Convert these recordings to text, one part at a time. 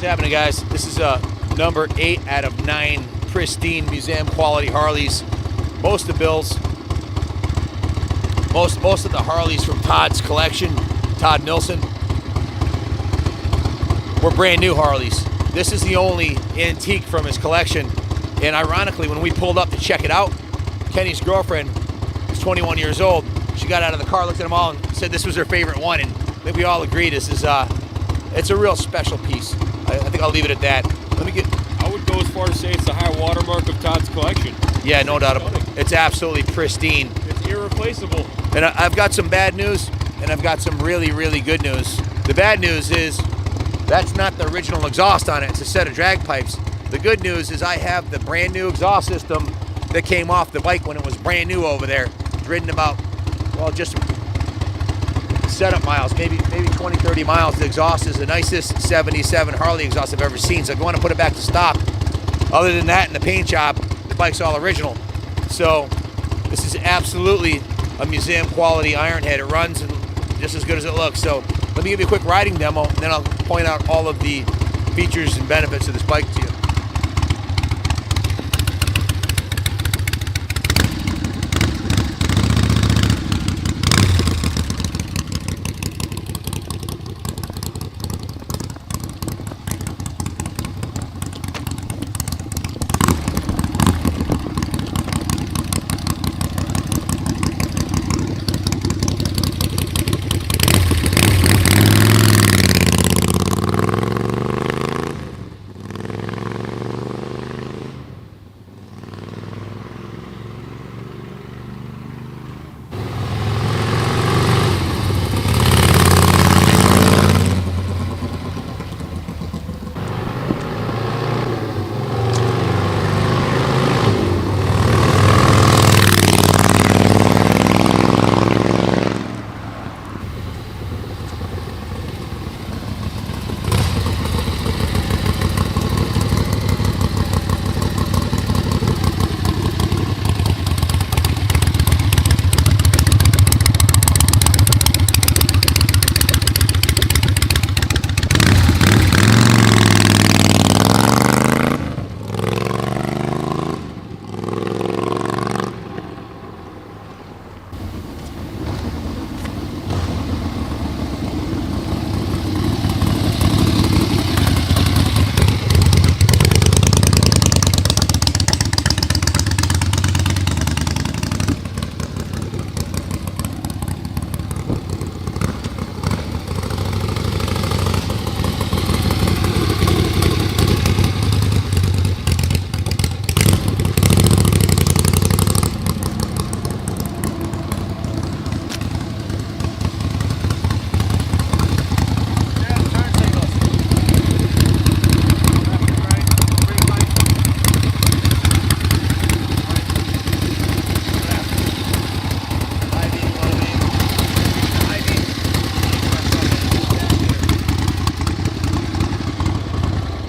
happening, guys? This is number 8 out of 9 pristine museum quality Harleys. Most of Bill's, most of the Harleys from Todd's collection, Todd Nilsson, were brand new Harleys. This is the only antique from his collection. And ironically, when we pulled up to check it out, Kenny's girlfriend was 21 years old. She got out of the car, looked at them all, and said this was her favorite one. And I think we all agree this is it's a real special piece. I think I'll leave it at that. I would go as far as say it's the high watermark of Todd's collection. Yeah, no doubt about it. It's absolutely pristine. It's irreplaceable. And I've got some bad news, and I've got some really, really good news. The bad news is that's not the original exhaust on it. It's a set of drag pipes. The good news is I have the brand new exhaust system that came off the bike when it was brand new over there. It's ridden about, well, just setup miles, maybe 20, 30 miles. The exhaust is the nicest 77 Harley exhaust I've ever seen. So if you want to put it back to stock, other than that and the paint job, the bike's all original. So this is absolutely a museum quality iron head. It runs just as good as it looks. So let me give you a quick riding demo, and then I'll point out all of the features and benefits of this bike to you.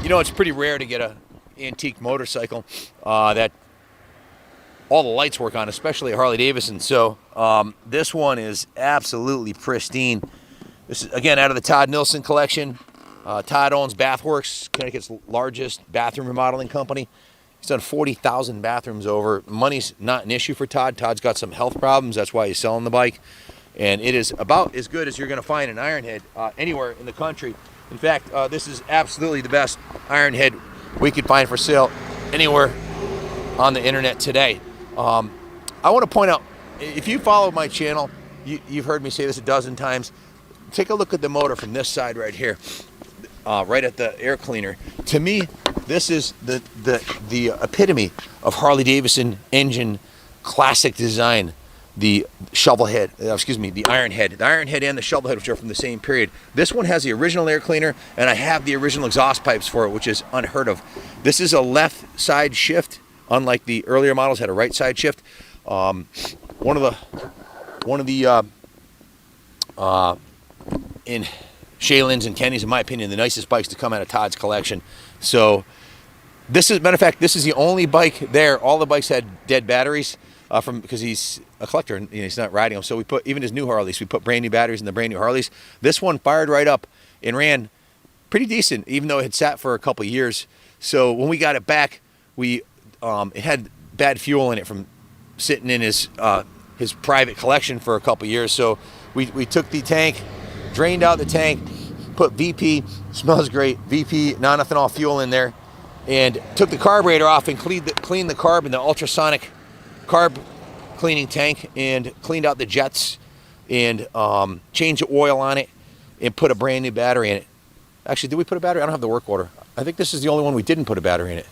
You know, it's pretty rare to get an antique motorcycle that all the lights work on, especially a Harley Davidson. So this one is absolutely pristine. This is, again, out of the Todd Nilsson collection. Todd owns Bathworks, Connecticut's largest bathroom remodeling company. He's done 40,000 bathrooms over. Money's not an issue for Todd. Todd's got some health problems. That's why he's selling the bike. And it is about as good as you're going to find an iron head anywhere in the country. In fact, this is absolutely the best iron head we could find for sale anywhere on the internet today. I want to point out, if you follow my channel, you've heard me say this a dozen times. Take a look at the motor from this side right here, right at the air cleaner. To me, this is the epitome of Harley Davidson engine classic design. The shovel head, the iron head. The iron head and the shovel head, which are from the same period. This one has the original air cleaner, and I have the original exhaust pipes for it, which is unheard of. This is a left side shift, unlike the earlier models had a right side shift. One of the in Shaylin's and Kenny's, in my opinion, the nicest bikes to come out of Todd's collection. So this is, matter of fact, this is the only bike there. All the bikes had dead batteries. Because he's a collector and he's not riding them. So we put, even his new Harleys, we put brand new batteries in the brand new Harleys. This one fired right up and ran pretty decent, even though it had sat for a couple of years. So when we got it back, it had bad fuel in it from sitting in his private collection for a couple of years. So we took the tank, drained out the tank, put VP, smells great, VP non-ethanol fuel in there, and took the carburetor off and cleaned the carb in the ultrasonic carb cleaning tank, and cleaned out the jets, and changed the oil on it, and put a brand new battery in it. Actually, did we put a battery? I don't have the work order. I think this is the only one we didn't put a battery in it.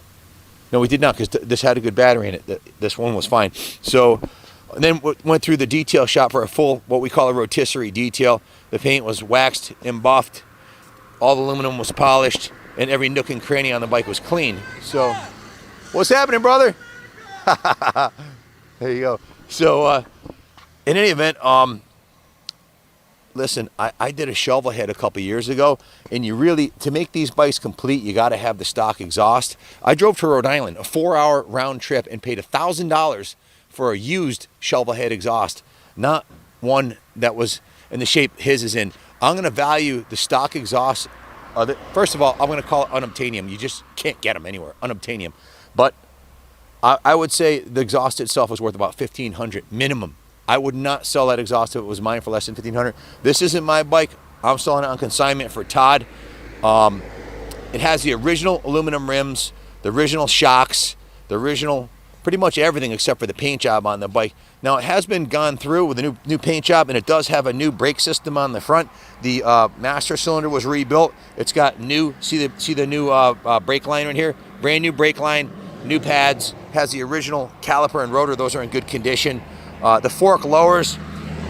No, we did not, because this had a good battery in it. This one was fine. So then went through the detail shop for a full, what we call a rotisserie detail. The paint was waxed and buffed. All the aluminum was polished, and every nook and cranny on the bike was clean. So, what's happening, brother? There you go. So, in any event, listen, I did a shovel head a couple years ago, and you really, to make these bikes complete, you got to have the stock exhaust. I drove to Rhode Island, a 4-hour round trip, and paid $1,000 for a used shovel head exhaust, not one that was in the shape his is in. I'm going to value the stock exhaust. First of all, I'm going to call it unobtainium. You just can't get them anywhere, unobtainium. But I would say the exhaust itself was worth about $1,500 minimum. I would not sell that exhaust if it was mine for less than $1,500. This isn't my bike. I'm selling it on consignment for Todd. It has the original aluminum rims, the original shocks, the original, pretty much everything except for the paint job on the bike. Now, it has been gone through with a new paint job, and it does have a new brake system on the front. The master cylinder was rebuilt. It's got new, see the new brake line right here? Brand new brake line, new pads, has the original caliper and rotor. Those are in good condition. The fork lowers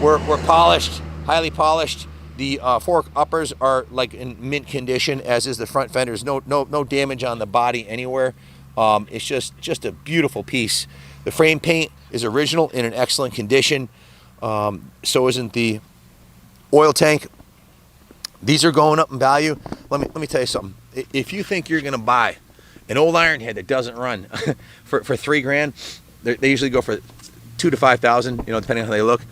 were polished, highly polished. The fork uppers are like in mint condition, as is the front fenders. No damage on the body anywhere. It's just a beautiful piece. The frame paint is original in an excellent condition. So isn't the oil tank. These are going up in value. Let me tell you something. If you think you're gonna buy an old iron head that doesn't run for $3,000, they usually go for $2,000 to $5,000, depending on how they look.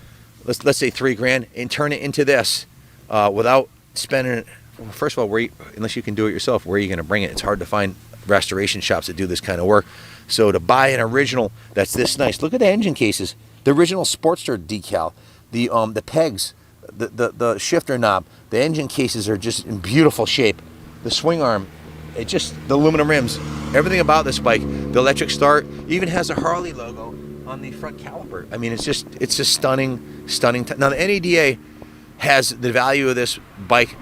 Let's say $3,000, and turn it into this without spending it. Well, first of all, unless you can do it yourself, where are you going to bring it? It's hard to find restoration shops that do this kind of work. So to buy an original that's this nice, look at the engine cases, the original Sportster decal, the pegs, the shifter knob, the engine cases are just in beautiful shape. The swing arm, the aluminum rims, everything about this bike, the electric start, even has a Harley logo on the front caliper. I mean, it's just stunning. Now the NADA has the value of this bike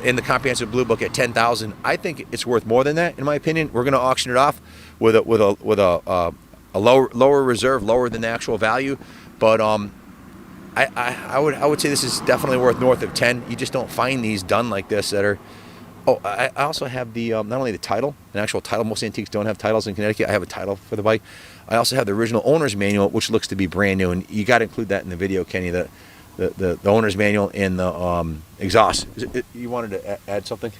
in the comprehensive blue book at $10,000. I think it's worth more than that, in my opinion. We're going to auction it off with a lower reserve, lower than the actual value. But I would say this is definitely worth north of 10. You just don't find these done like this that are. Oh, I also have the not only the title, an actual title. Most antiques don't have titles in Connecticut. I have a title for the bike. I also have the original owner's manual, which looks to be brand new, and you got to include that in the video, Kenny. The owner's manual and the exhaust. You wanted to add something?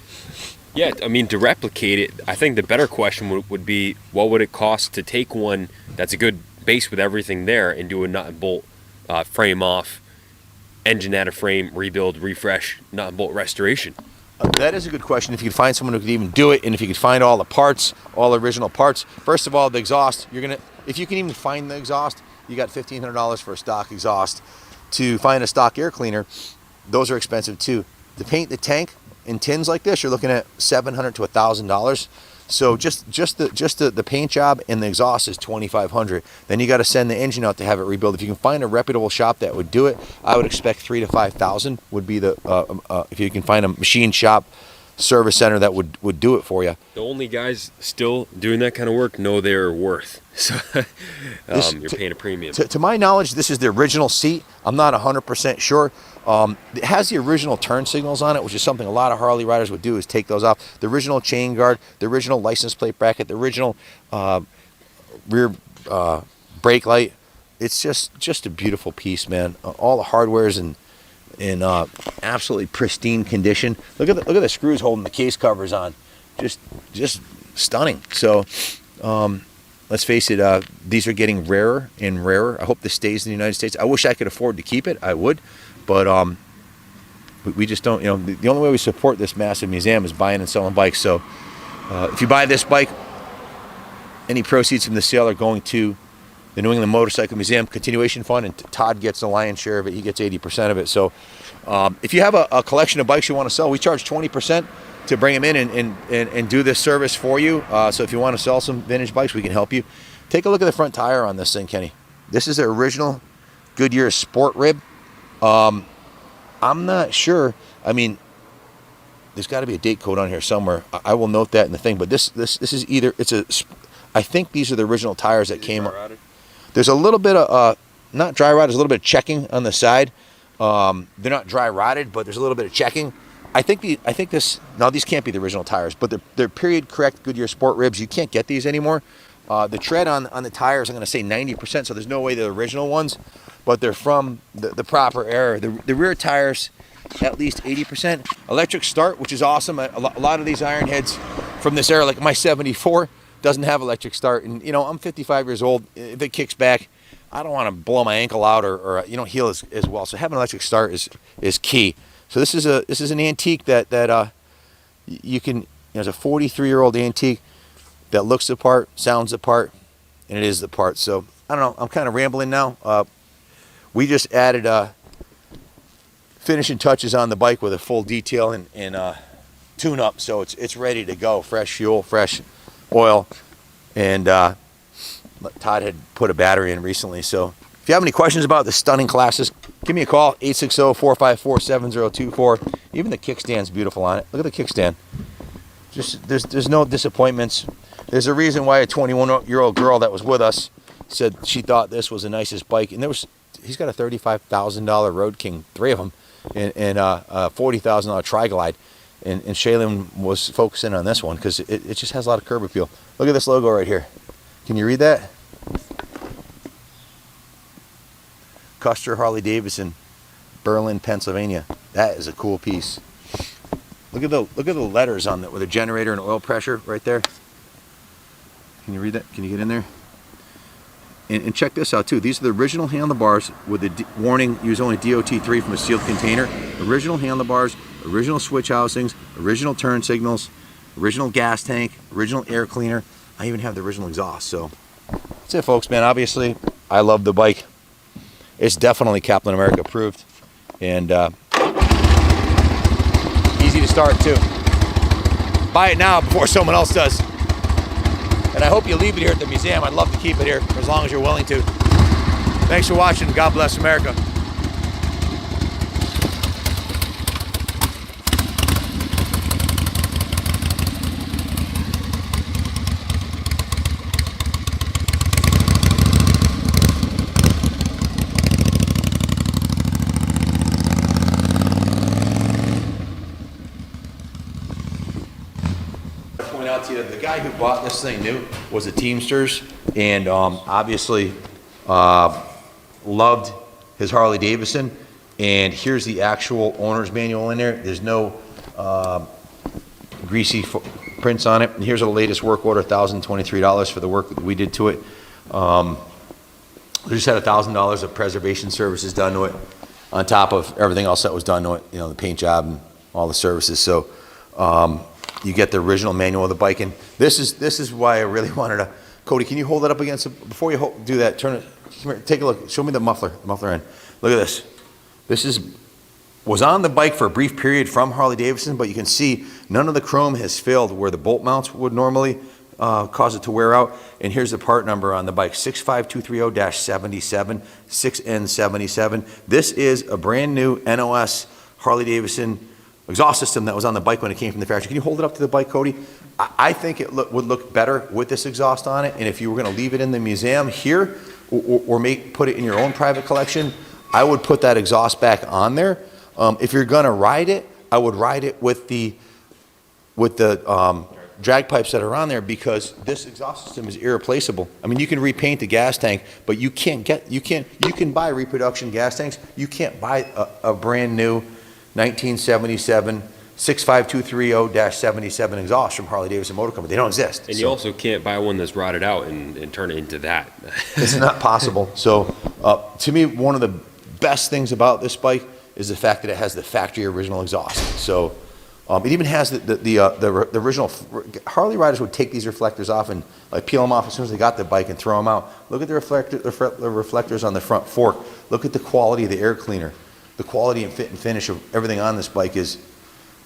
Yeah, I mean, to replicate it, I think the better question would be, what would it cost to take one that's a good base with everything there and do a nut and bolt frame off, engine out of frame, rebuild, refresh, nut and bolt restoration? That is a good question. If you could find someone who could even do it, and if you could find all the parts, all the original parts. First of all, the exhaust, if you can even find the exhaust, you got $1,500 for a stock exhaust. To find a stock air cleaner, those are expensive too. To paint the tank in tins like this, you're looking at $700 to $1,000. So just the paint job and the exhaust is $2,500. Then you got to send the engine out to have it rebuilt. If you can find a reputable shop that would do it, I would expect $3,000 to $5,000 would be the if you can find a machine shop service center that would do it for you. The only guys still doing that kind of work know their worth. So you're paying a premium. To my knowledge, this is the original seat. I'm not 100% sure. It has the original turn signals on it, which is something a lot of Harley riders would do, is take those off. The original chain guard, the original license plate bracket, the original rear brake light. It's just a beautiful piece, man. All the hardware's in absolutely pristine condition. Look at the screws holding the case covers on. Just stunning. So let's face it, these are getting rarer and rarer. I hope this stays in the United States. I wish I could afford to keep it. I would, but we just don't, the only way we support this massive museum is buying and selling bikes. So if you buy this bike, any proceeds from the sale are going to the New England Motorcycle Museum Continuation Fund, and Todd gets the lion's share of it. He gets 80% of it. So if you have a collection of bikes you want to sell, we charge 20% to bring them in and do this service for you. So if you want to sell some vintage bikes, we can help you. Take a look at the front tire on this thing, Kenny. This is the original Goodyear Sport Rib. I'm not sure. I mean, there's got to be a date code on here somewhere. I will note that in the thing. But this is either, I think these are the original tires that came up. There's a little bit of, not dry rot, there's a little bit of checking on the side. They're not dry rotted, but there's a little bit of checking. I think these can't be the original tires, but they're period correct Goodyear Sport Ribs. You can't get these anymore. The tread on the tires, I'm going to say 90%, so there's no way they're the original ones, but they're from the proper era. The rear tires, at least 80%. Electric start, which is awesome. A lot of these ironheads from this era, like my 74, doesn't have electric start. And, I'm 55 years old. If it kicks back, I don't want to blow my ankle out or heal as well. So having an electric start is key. So this is an antique that you can, it's a 43-year-old antique that looks the part, sounds the part, and it is the part. So I don't know. I'm kind of rambling now. We just added finishing touches on the bike with a full detail and tune-up, so it's ready to go. Fresh fuel, fresh oil, and Todd had put a battery in recently. So if you have any questions about the stunning classes, give me a call, 860-454-7024. Even the kickstand's beautiful on it. Look at the kickstand. Just there's no disappointments. There's a reason why a 21-year-old girl that was with us said she thought this was the nicest bike. And he's got a $35,000 Road King, 3 of them, and a $40,000 Tri-Glide. And Shaylin was focusing on this one because it just has a lot of curb appeal. Look at this logo right here. Can you read that? Custer Harley Davidson, Berlin, Pennsylvania. That is a cool piece. Look at the letters on it with a generator and oil pressure right there. Can you read that? Can you get in there? And check this out too. These are the original handlebars with the warning, use only DOT3 from a sealed container. Original handlebars, original switch housings, original turn signals, original gas tank, original air cleaner. I even have the original exhaust. So that's it, folks, man. Obviously, I love the bike. It's definitely Kaplan America approved. And easy to start too. Buy it now before someone else does. And I hope you leave it here at the museum. I'd love to keep it here for as long as you're willing to. Thanks for watching. God bless America. Out to you, the guy who bought this thing new was a Teamsters, and obviously loved his Harley Davidson. And here's the actual owner's manual in there. There's no greasy prints on it. And here's our latest work order, $1,023 for the work that we did to it. We just had $1,000 of preservation services done to it, on top of everything else that was done to it. The paint job and all the services. So. You get the original manual of the bike, and this is why I really wanted to. Cody, can you hold it up against it? Before you do that, turn it. Come here, take a look. Show me the muffler end. Look at this. This was on the bike for a brief period from Harley Davidson, but you can see none of the chrome has failed where the bolt mounts would normally cause it to wear out. And here's the part number on the bike: 65230-77, 6N77. This is a brand new NOS Harley Davidson exhaust system that was on the bike when it came from the factory. Can you hold it up to the bike, Cody? I think it would look better with this exhaust on it. And if you were going to leave it in the museum here or put it in your own private collection, I would put that exhaust back on there. If you're going to ride it, I would ride it with the drag pipes that are on there, because this exhaust system is irreplaceable. I mean, you can repaint the gas tank, but you can buy reproduction gas tanks. You can't buy a brand new 1977 65230-77 exhaust from Harley Davidson Motor Company. They don't exist. And you also can't buy one that's rotted out and turn it into that. It's not possible. So to me, one of the best things about this bike is the fact that it has the factory original exhaust. So it even has the original. Harley riders would take these reflectors off and like peel them off as soon as they got the bike and throw them out. Look at the reflectors on the front fork. Look at the quality of the air cleaner. The quality and fit and finish of everything on this bike is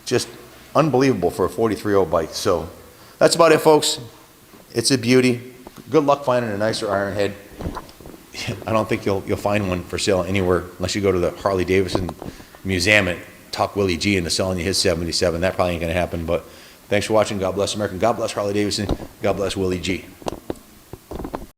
just unbelievable for a 43-year-old bike. So that's about it, folks. It's a beauty. Good luck finding a nicer iron head. I don't think you'll find one for sale anywhere unless you go to the Harley Davidson Museum and talk Willie G into selling you his 77. That probably ain't going to happen. But thanks for watching. God bless America. God bless Harley Davidson. God bless Willie G.